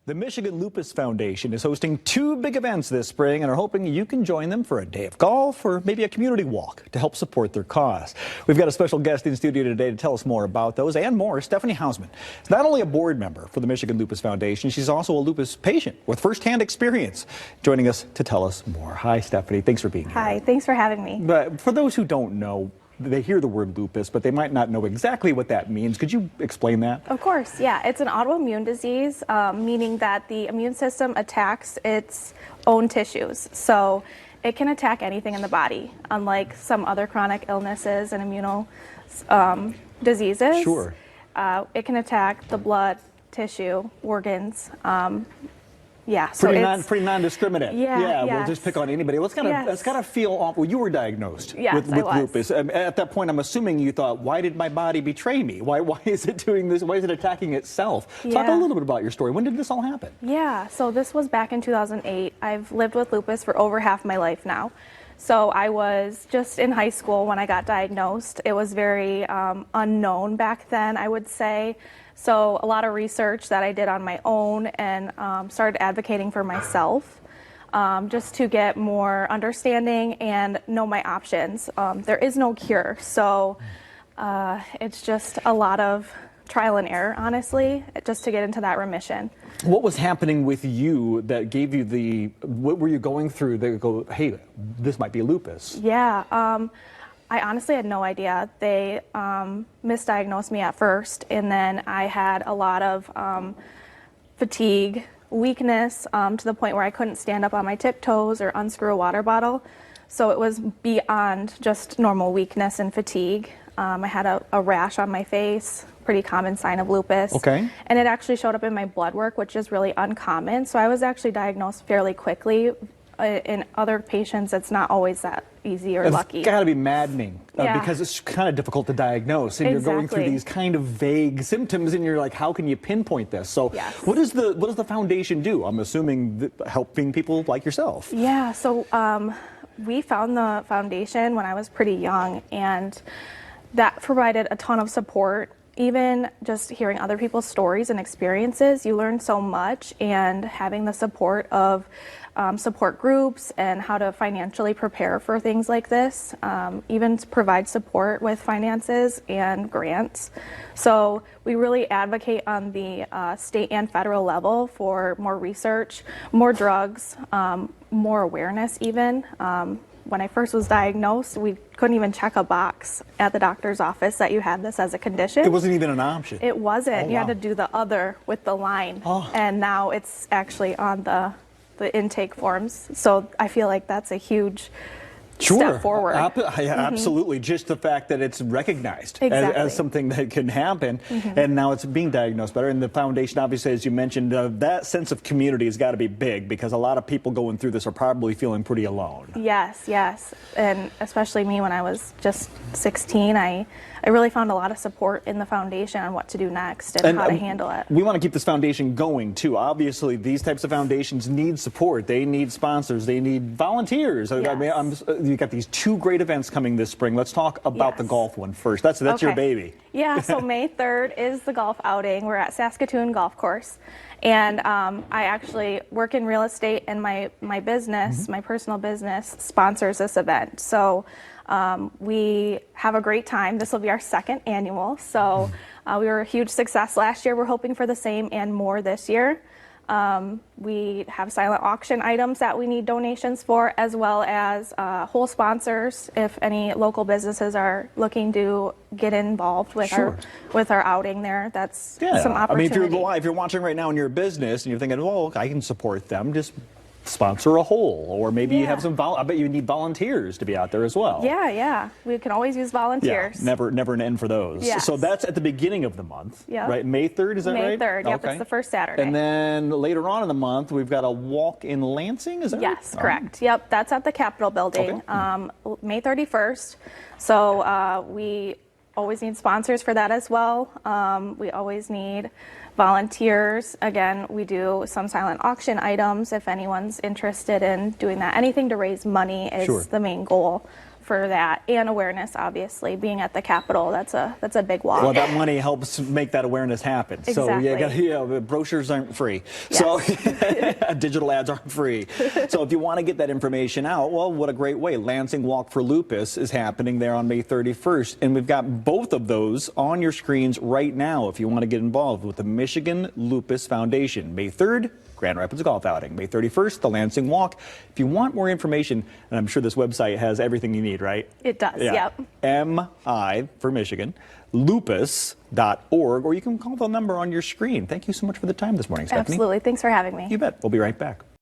The Michigan Lupus Foundation is hosting two big events this spring and are hoping you can join them for a day of golf or maybe a community walk to help support their cause. We've got a special guest in studio today to tell us more about those and more. Stephanie Hausman is not only a board member for the Michigan Lupus Foundation, she's also a lupus patient with firsthand experience. Joining us to tell us more. Hi, Stephanie. Thanks for being here. Hi, thanks for having me. But for those who don't know, they hear the word lupus, but they might not know exactly what that means. Could you explain that? Of course, yeah. It's an autoimmune disease, meaning that the immune system attacks its own tissues. So it can attack anything in the body, unlike some other chronic illnesses and immuno diseases. Sure. It can attack the blood, tissue, organs. Yeah, so pretty non-discriminate. Yeah, We'll just pick on anybody. Let's kind of feel awful. You were diagnosed with lupus. At that point, I'm assuming you thought, why did my body betray me? Why is it doing this? Why is it attacking itself? Yeah. Talk a little bit about your story. When did this all happen? Yeah, so this was back in 2008. I've lived with lupus for over half my life now. So I was just in high school when I got diagnosed. It was very unknown back then, I would say. So a lot of research that I did on my own and started advocating for myself just to get more understanding and know my options. There is no cure, so it's just a lot of trial and error, honestly, just to get into that remission. What was happening with you that gave you what were you going through that go, hey, this might be lupus? Yeah. I honestly had no idea. They misdiagnosed me at first, and then I had a lot of fatigue, weakness, to the point where I couldn't stand up on my tiptoes or unscrew a water bottle. So it was beyond just normal weakness and fatigue. I had a rash on my face, pretty common sign of lupus. Okay. And it actually showed up in my blood work, which is really uncommon. So I was actually diagnosed fairly quickly. In other patients, it's not always that easy or lucky. It's got to be maddening Yeah. because it's kind of difficult to diagnose, and you're going through these kind of vague symptoms, and you're like, how can you pinpoint this? So, Yes. what does the foundation do? I'm assuming helping people like yourself. Yeah. So we found the foundation when I was pretty young, and that provided a ton of support. Even just hearing other people's stories and experiences, you learn so much, and having the support of support groups and how to financially prepare for things like this, even to provide support with finances and grants. So we really advocate on the state and federal level for more research, more drugs, more awareness even. When I first was diagnosed, we couldn't even check a box at the doctor's office that you had this as a condition. It wasn't even an option. It wasn't. Oh, you had wow. to do the other with the line. Oh. And now it's actually on the intake forms. So I feel like that's a huge step forward. Absolutely. Just the fact that it's recognized as something that can happen, and now it's being diagnosed better. And the foundation, obviously, as you mentioned, that sense of community has got to be big, because a lot of people going through this are probably feeling pretty alone. Yes, yes. And especially me when I was just 16, I really found a lot of support in the foundation on what to do next and how to handle it. We want to keep this foundation going, too. Obviously, these types of foundations need support. They need sponsors. They need volunteers. Yes. I mean, you've got these two great events coming this spring. Let's talk about the golf one first. That's your baby. Yeah, so May 3rd is the golf outing. We're at Saskatoon Golf Course. And I actually work in real estate, and my business, my personal business, sponsors this event. So we have a great time. This will be our second annual. So we were a huge success last year. We're hoping for the same and more this year. We have silent auction items that we need donations for, as well as whole sponsors if any local businesses are looking to get involved with our outing there. That's some opportunity. I mean, if you're watching right now in your business and you're thinking, well, I can support them, just sponsor a hole, or maybe you have some I bet you need volunteers to be out there as well. Yeah, we can always use volunteers. Yeah, never an end for those. Yes. So that's at the beginning of the month, right? May 3rd, is that right? May 3rd, yep, it's the first Saturday. And then later on in the month, we've got a walk in Lansing, is that right? Yes, correct. Yep, that's at the Capitol building, May 31st. So we always need sponsors for that as well. We always need volunteers. Again, we do some silent auction items if anyone's interested in doing that. Anything to raise money is the main goal for that. and awareness, obviously, being at the Capitol, that's a big walk. Well, that money helps make that awareness happen. Exactly. So brochures aren't free. So digital ads aren't free. So if you want to get that information out, well, what a great way. Lansing Walk for Lupus is happening there on May 31st. And we've got both of those on your screens right now if you want to get involved with the Michigan Lupus Foundation. May 3rd, Grand Rapids Golf Outing. May 31st, the Lansing Walk. If you want more information, and I'm sure this website has everything you need, right? It does, yep. MI for Michigan, lupus.org, or you can call the number on your screen. Thank you so much for the time this morning, Stephanie. Absolutely. Thanks for having me. You bet. We'll be right back.